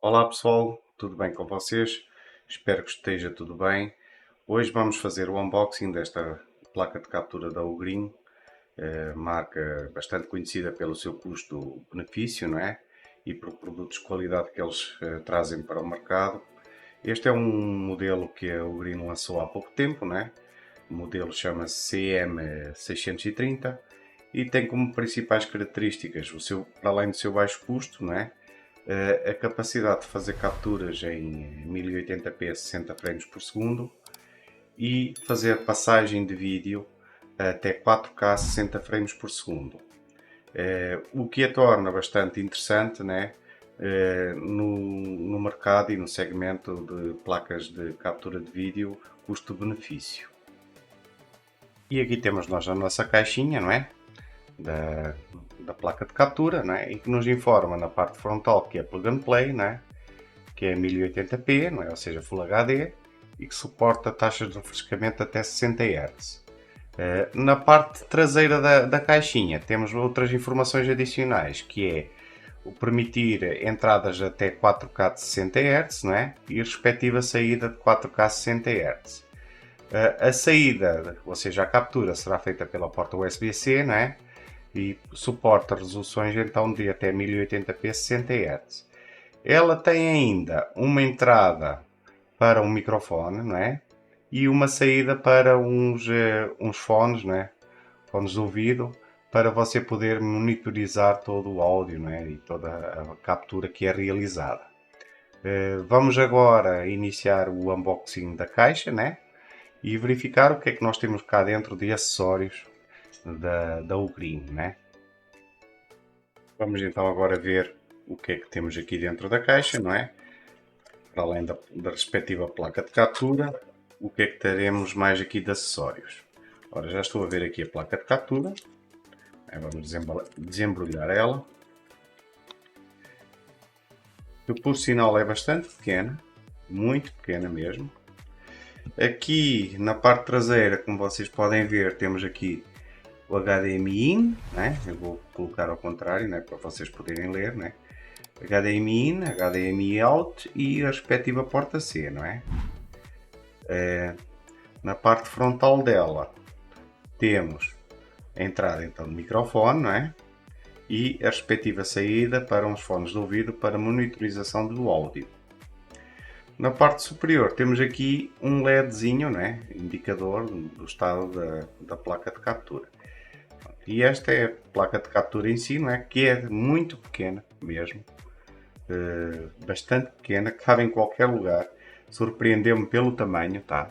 Olá pessoal, tudo bem com vocês? Espero que esteja tudo bem. Hoje vamos fazer o unboxing desta placa de captura da Ugreen, marca bastante conhecida pelo seu custo-benefício, não é? E por produtos de qualidade que eles trazem para o mercado. Este é um modelo que a Ugreen lançou há pouco tempo, não é? O modelo chama-se CM630 e tem como principais características, para além do seu baixo custo, não é? A capacidade de fazer capturas em 1080p a 60 frames por segundo e fazer passagem de vídeo até 4K a 60 frames por segundo. O que a torna bastante interessante, né? No mercado e no segmento de placas de captura de vídeo custo-benefício. E aqui temos nós a nossa caixinha, não é? Da placa de captura, não é? E que nos informa na parte frontal que é plug and play, não é? Que é 1080p, não é? Ou seja, Full HD, e que suporta taxas de refrescamento até 60 Hz. Na parte traseira da caixinha temos outras informações adicionais, que é o permitir entradas até 4K de 60 Hz, não é? E a respectiva saída de 4K 60 Hz. A saída, ou seja, a captura será feita pela porta USB-C, não é? E suporta resoluções então de até 1080p 60 Hz. Ela tem ainda uma entrada para um microfone, não é? E uma saída para uns fones, não é? Fones de ouvido, para você poder monitorizar todo o áudio, não é? E toda a captura que é realizada. Vamos agora iniciar o unboxing da caixa, né? E verificar o que é que nós temos cá dentro de acessórios da Ugreen, né? Vamos então agora ver o que é que temos aqui dentro da caixa, não é? Para além da respectiva placa de captura, o que é que teremos mais aqui de acessórios? Ora, já estou a ver aqui a placa de captura. Vamos desembrulhar ela. Que por sinal é bastante pequena, muito pequena mesmo. Aqui na parte traseira, como vocês podem ver, temos aqui o HDMI in, né? Eu vou colocar ao contrário, né? Para vocês poderem ler, né? HDMI in, HDMI out e a respectiva porta C, não é? Na parte frontal dela temos a entrada então do microfone, não é? E a respectiva saída para uns fones de ouvido para monitorização do áudio. Na parte superior temos aqui um LEDzinho, né? Indicador do estado da placa de captura. E esta é a placa de captura em si, não é? Que é muito pequena mesmo, bastante pequena, cabe em qualquer lugar. Surpreendeu-me pelo tamanho, tá?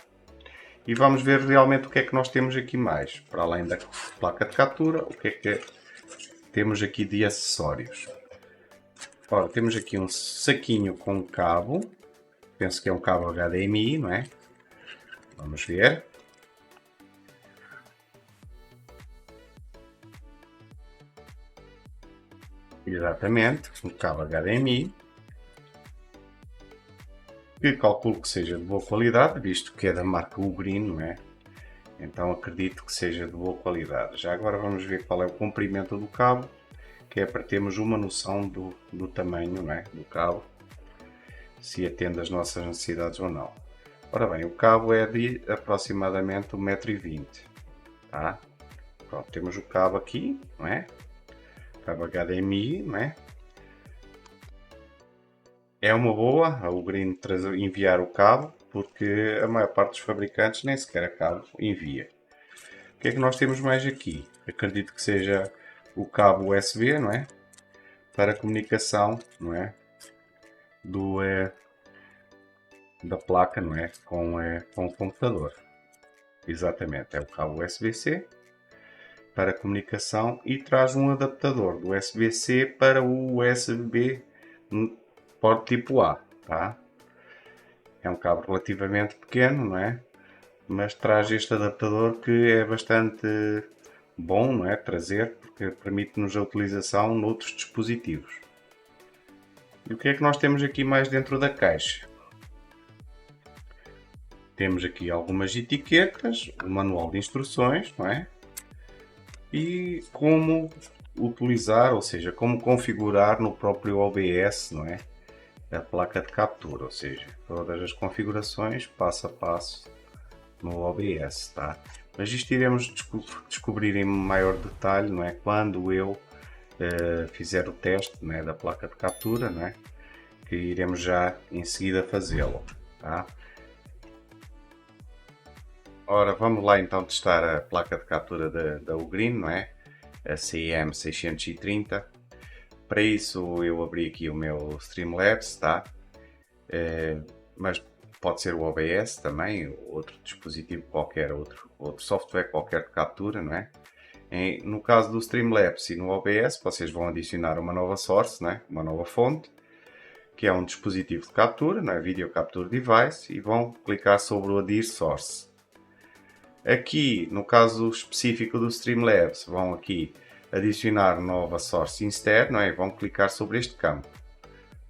E vamos ver realmente o que é que nós temos aqui mais, para além da placa de captura, o que é temos aqui de acessórios. Ora, temos aqui um saquinho com cabo, penso que é um cabo HDMI, não é? Vamos ver. Exatamente, um cabo HDMI, que calculo que seja de boa qualidade, visto que é da marca Ugreen, não é? Então acredito que seja de boa qualidade. Já agora vamos ver qual é o comprimento do cabo, que é para termos uma noção do tamanho, não é? Do cabo, se atende às nossas necessidades ou não. Ora bem, o cabo é de aproximadamente 1,20 m, tá? Pronto, temos o cabo aqui, não é? Cabo HDMI, não é? É uma boa a Ugreen enviar o cabo, porque a maior parte dos fabricantes nem sequer a cabo envia. O que é que nós temos mais aqui? Acredito que seja o cabo USB, não é? Para comunicação, não é? Da placa, não é? Com o computador. Exatamente, é o cabo USB-C para comunicação e traz um adaptador do USB-C para o USB porte tipo A, tá? É um cabo relativamente pequeno, não é? Mas traz este adaptador que é bastante bom, não é? Trazer, porque permite-nos a utilização noutros dispositivos. E o que é que nós temos aqui mais dentro da caixa? Temos aqui algumas etiquetas, o manual de instruções, não é? E como utilizar, ou seja, como configurar no próprio OBS, não é? a placa de captura, ou seja, todas as configurações passo a passo no OBS, tá? Mas isto iremos descobrir em maior detalhe, não é? Quando eu fizer o teste, não é? Da placa de captura, não é? Que iremos já em seguida fazê-lo, tá? Ora, vamos lá então testar a placa de captura da Ugreen, não é? A CM630. Para isso eu abri aqui o meu Streamlabs, tá? Mas pode ser o OBS também, outro dispositivo qualquer, outro software qualquer de captura, não é? No caso do Streamlabs e no OBS, vocês vão adicionar uma nova source, não é? Uma nova fonte, que é um dispositivo de captura, não é? Video Capture Device, e vão clicar sobre o Add Source. Aqui, no caso específico do Streamlabs, vão aqui adicionar nova source instead, não é? Vão clicar sobre este campo.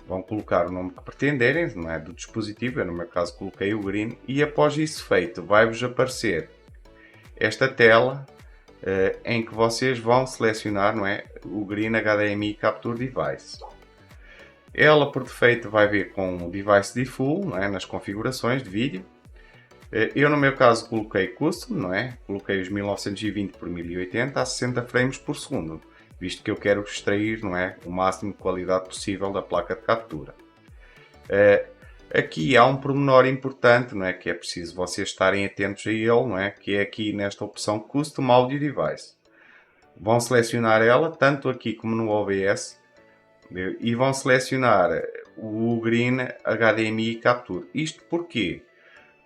Vão colocar o nome que pretenderem, não é? Do dispositivo, eu no meu caso coloquei o Green, e após isso feito, vai-vos aparecer esta tela em que vocês vão selecionar, não é? O Green HDMI Capture Device. Ela por defeito vai vir com o Device Default, não é? Nas configurações de vídeo. Eu no meu caso coloquei Custom, não é? Coloquei os 1920 por 1080 a 60 frames por segundo, visto que eu quero extrair, não é? O máximo de qualidade possível da placa de captura. Aqui há um pormenor importante, não é? Que é preciso vocês estarem atentos a ele, não é? Que é aqui nesta opção Custom Audio Device. Vão selecionar ela, tanto aqui como no OBS, e vão selecionar o Green HDMI Capture. Isto porquê?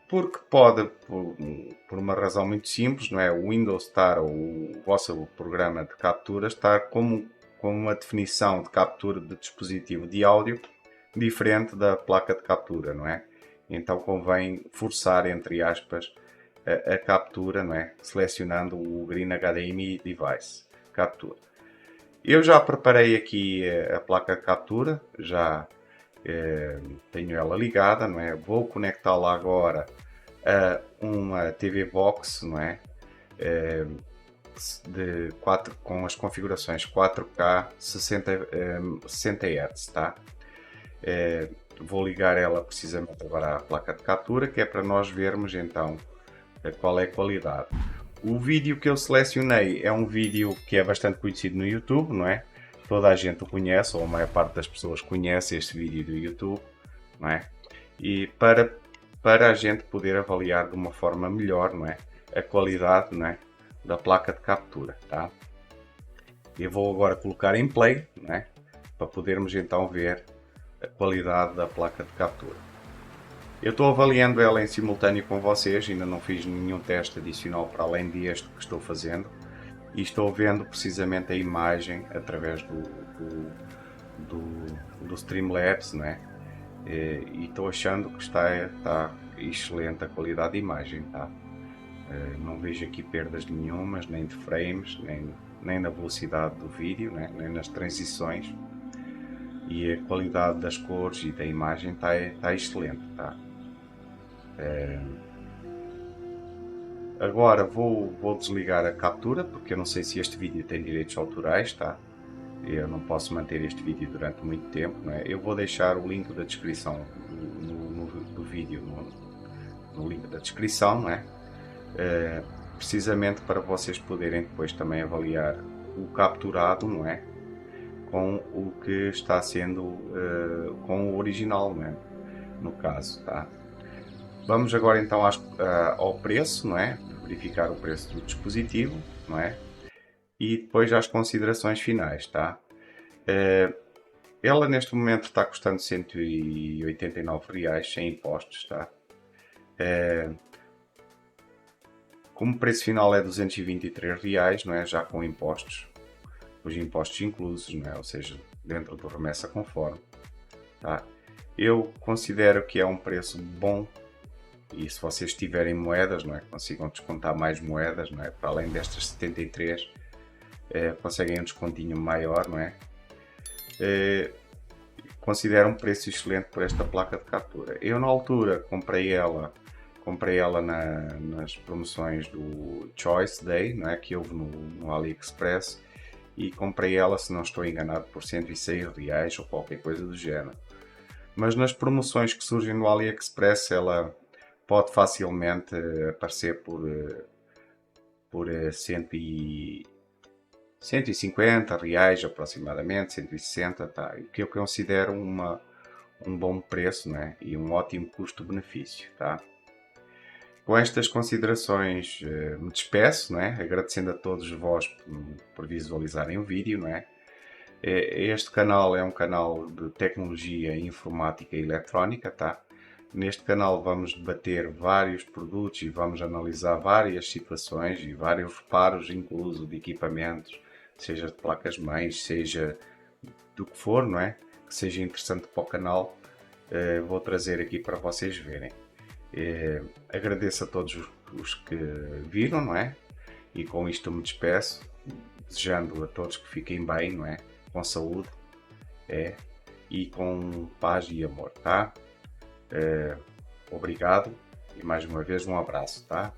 Porque pode, por uma razão muito simples, não é? O Windows estar, ou o vosso programa de captura, estar com uma definição de captura de dispositivo de áudio diferente da placa de captura, não é? Então convém forçar, entre aspas, a captura, não é? Selecionando o Green HDMI Device Capture. Eu já preparei aqui a placa de captura, já tenho ela ligada, não é? Vou conectá-la agora a uma TV Box, não é? Com as configurações 4K 60 Hz, tá? Vou ligar ela precisamente agora à placa de captura, que é para nós vermos então qual é a qualidade. O vídeo que eu selecionei é um vídeo que é bastante conhecido no YouTube, não é? Toda a gente o conhece, ou a maior parte das pessoas conhece este vídeo do YouTube, não é? E para a gente poder avaliar de uma forma melhor, não é? A qualidade, não é? Da placa de captura, tá? Eu vou agora colocar em play, não é? Para podermos então ver a qualidade da placa de captura. Eu estou avaliando ela em simultâneo com vocês, ainda não fiz nenhum teste adicional para além deste que estou fazendo, e estou vendo precisamente a imagem através do Streamlabs, não é? E estou achando que está excelente a qualidade de imagem, tá? Não vejo aqui perdas nenhumas, nem de frames, nem na velocidade do vídeo, né? Nem nas transições, e a qualidade das cores e da imagem está excelente, tá? Agora vou desligar a captura, porque eu não sei se este vídeo tem direitos autorais, tá? Eu não posso manter este vídeo durante muito tempo, não é? Eu vou deixar o link da descrição do vídeo no link da descrição, não é? Precisamente para vocês poderem depois também avaliar o capturado, não é? Com o que está sendo com o original, não é? No caso, tá? Vamos agora então ao preço, não é? Verificar o preço do dispositivo, não é? E depois às considerações finais, tá? Ela neste momento está custando R$189 sem impostos, tá? Como preço final é R$223, não é? Já com impostos, os impostos inclusos, não é? Ou seja, dentro do remessa conforme, tá? Eu considero que é um preço bom. E se vocês tiverem moedas, não é? Consigam descontar mais moedas, não é? Para além destas 73, conseguem um descontinho maior, não é? Considero um preço excelente por esta placa de captura. Eu na altura comprei ela nas promoções do Choice Day, não é? Que houve no AliExpress, e comprei ela, se não estou enganado, por R$106 ou qualquer coisa do género. mas nas promoções que surgem no AliExpress ela pode facilmente aparecer por 150 reais aproximadamente, 160, tá? O que eu considero um bom preço, né? E um ótimo custo-benefício, tá? Com estas considerações me despeço, né? Agradecendo a todos vós por visualizarem o vídeo, né? Este canal é um canal de tecnologia, informática e eletrónica, tá? Neste canal vamos debater vários produtos e vamos analisar várias situações e vários reparos, incluso de equipamentos, seja de placas-mães, seja do que for, não é? Que seja interessante para o canal, vou trazer aqui para vocês verem. Agradeço a todos os que viram, não é? E com isto me despeço, desejando a todos que fiquem bem, não é? Com saúde, e com paz e amor, tá? Obrigado e mais uma vez um abraço, tá?